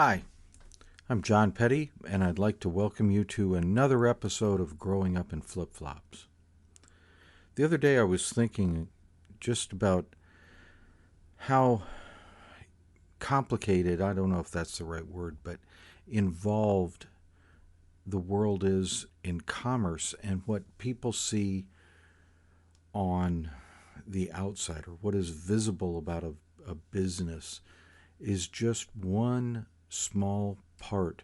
Hi, I'm John Petty, and I'd like to welcome you to another episode of Growing Up in Flip-Flops. The other day I was thinking just about how complicated, I don't know if that's the right word, but involved the world is in commerce and what people see on the outside or what is visible about a business is just one small part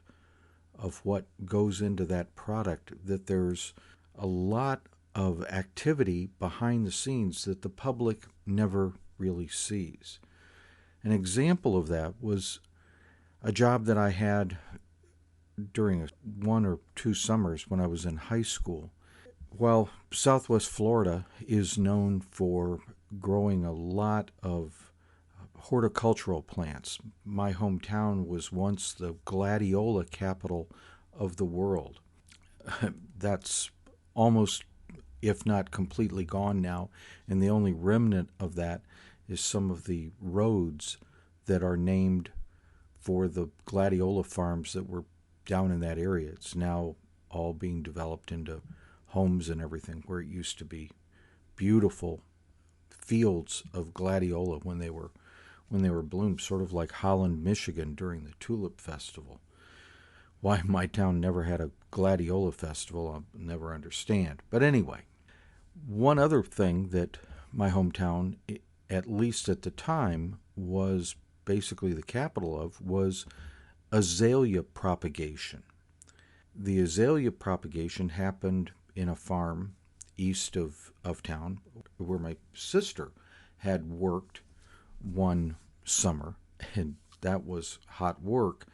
of what goes into that product, that there's a lot of activity behind the scenes that the public never really sees. An example of that was a job that I had during one or two summers when I was in high school. While Southwest Florida is known for growing a lot of horticultural plants, my hometown was once the gladiola capital of the world. That's almost, if not completely, gone now, and the only remnant of that is some of the roads that are named for the gladiola farms that were down in that area. It's now all being developed into homes and everything, where it used to be beautiful fields of gladiola when they were bloomed, sort of like Holland, Michigan during the Tulip Festival. Why my town never had a gladiola festival, I'll never understand. But anyway, one other thing that my hometown, at least at the time, was basically the capital of was azalea propagation. The azalea propagation happened in a farm east of town where my sister had worked one summer, and that was hot work.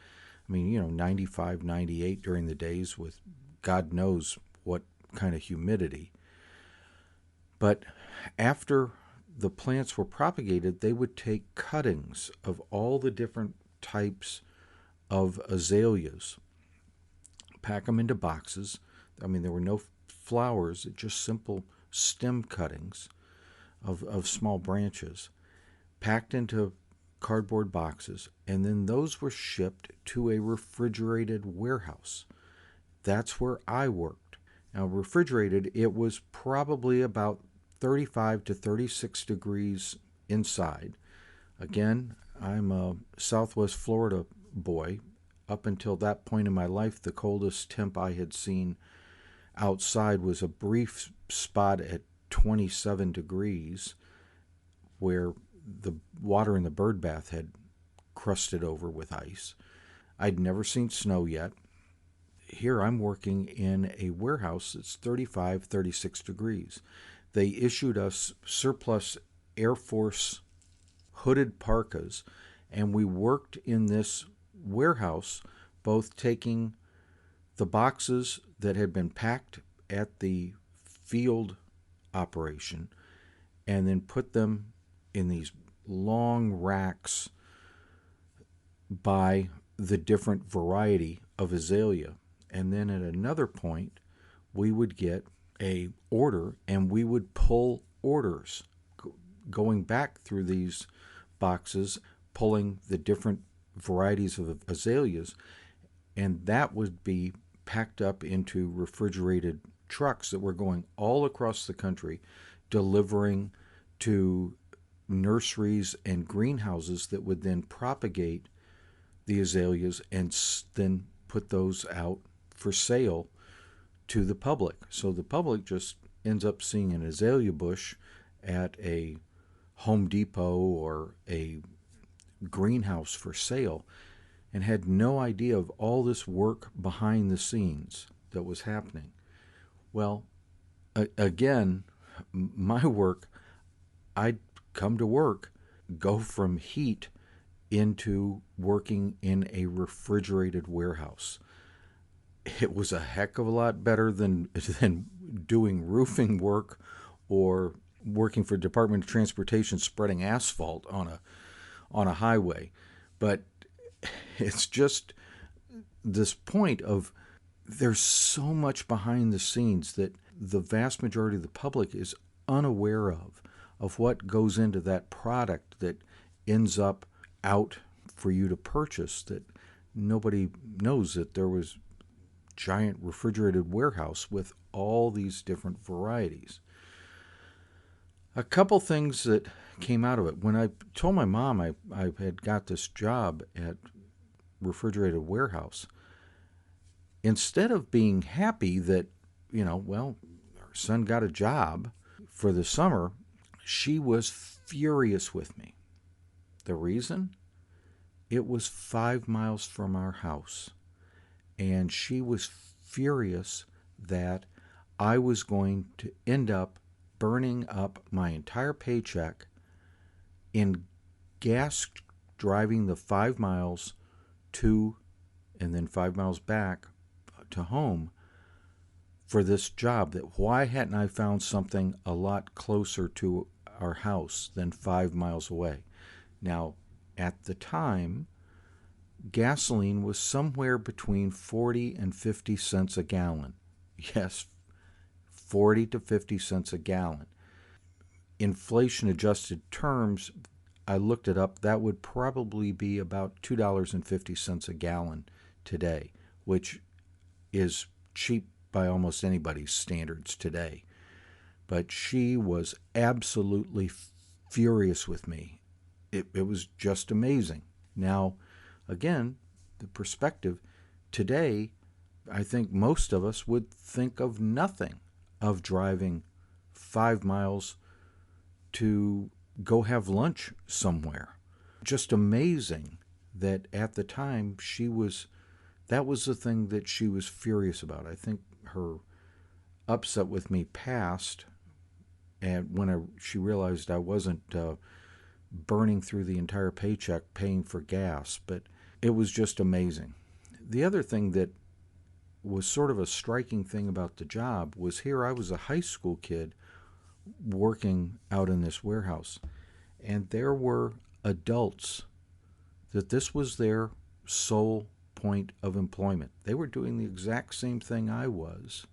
I mean, 95, 98 during the days with God knows what kind of humidity. But after the plants were propagated, they would take cuttings of all the different types of azaleas, pack them into boxes. I mean, there were no flowers, just simple stem cuttings of small branches, packed into cardboard boxes, and then those were shipped to a refrigerated warehouse. That's where I worked. Now, refrigerated, it was probably about 35 to 36 degrees inside. Again, I'm a Southwest Florida boy. Up until that point in my life, the coldest temp I had seen outside was a brief spot at 27 degrees where the water in the bird bath had crusted over with ice. I'd never seen snow yet. Here I'm working in a warehouse that's 35, 36 degrees. They issued us surplus Air Force hooded parkas, and we worked in this warehouse, both taking the boxes that had been packed at the field operation and then put them in these long racks by the different variety of azalea. And then at another point, we would get a order and we would pull orders going back through these boxes, pulling the different varieties of azaleas, and that would be packed up into refrigerated trucks that were going all across the country, delivering to nurseries and greenhouses that would then propagate the azaleas and then put those out for sale to the public. So the public just ends up seeing an azalea bush at a Home Depot or a greenhouse for sale and had no idea of all this work behind the scenes that was happening. Well, again, my work, I'd come to work, go from heat into working in a refrigerated warehouse. It was a heck of a lot better than doing roofing work or working for Department of Transportation spreading asphalt on a highway. But it's just this point of there's so much behind the scenes that the vast majority of the public is unaware of what goes into that product that ends up out for you to purchase, that nobody knows that there was giant refrigerated warehouse with all these different varieties. A couple things that came out of it. When I told my mom I had got this job at refrigerated warehouse, instead of being happy that, well, her son got a job for the summer, she was furious with me. The reason? It was 5 miles from our house. And she was furious that I was going to end up burning up my entire paycheck in gas driving the 5 miles to and then 5 miles back to home for this job. That why hadn't I found something a lot closer to our house than 5 miles away? Now, at the time, gasoline was somewhere between 40 and 50 cents a gallon. Yes, 40 to 50 cents a gallon. Inflation adjusted terms, I looked it up, that would probably be about $2.50 a gallon today, which is cheap by almost anybody's standards today. But she was absolutely furious with me. It was just amazing. Now, again, the perspective, today, I think most of us would think of nothing of driving 5 miles to go have lunch somewhere. Just amazing that at the time that was the thing that she was furious about. I think her upset with me passed, and when she realized I wasn't burning through the entire paycheck paying for gas, but it was just amazing. The other thing that was sort of a striking thing about the job was here I was a high school kid working out in this warehouse, and there were adults that this was their sole point of employment. They were doing the exact same thing I was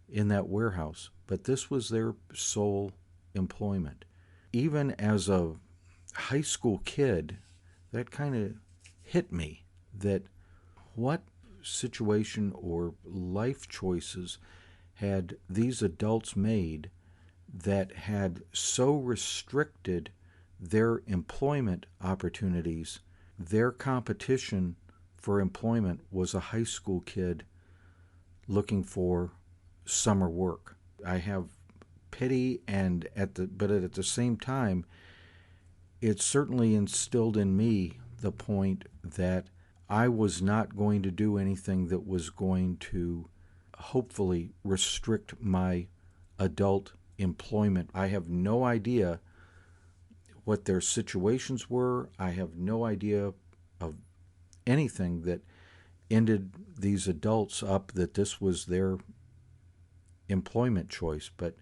in that warehouse, but this was their sole employment. Even as a high school kid, that kind of hit me that what situation or life choices had these adults made that had so restricted their employment opportunities. Their competition for employment was a high school kid looking for summer work. I have pity, but at the same time, it certainly instilled in me the point that I was not going to do anything that was going to hopefully restrict my adult employment. I have no idea what their situations were. I have no idea of anything that ended these adults up that this was their employment choice, but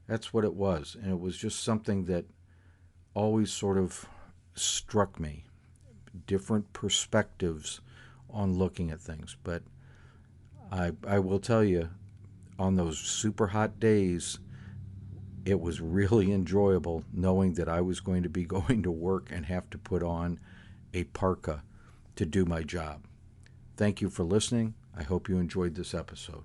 that's what it was. And it was just something that always sort of struck me. Different perspectives on looking at things. But I will tell you, on those super hot days, it was really enjoyable knowing that I was going to be going to work and have to put on a parka to do my job. Thank you for listening. I hope you enjoyed this episode.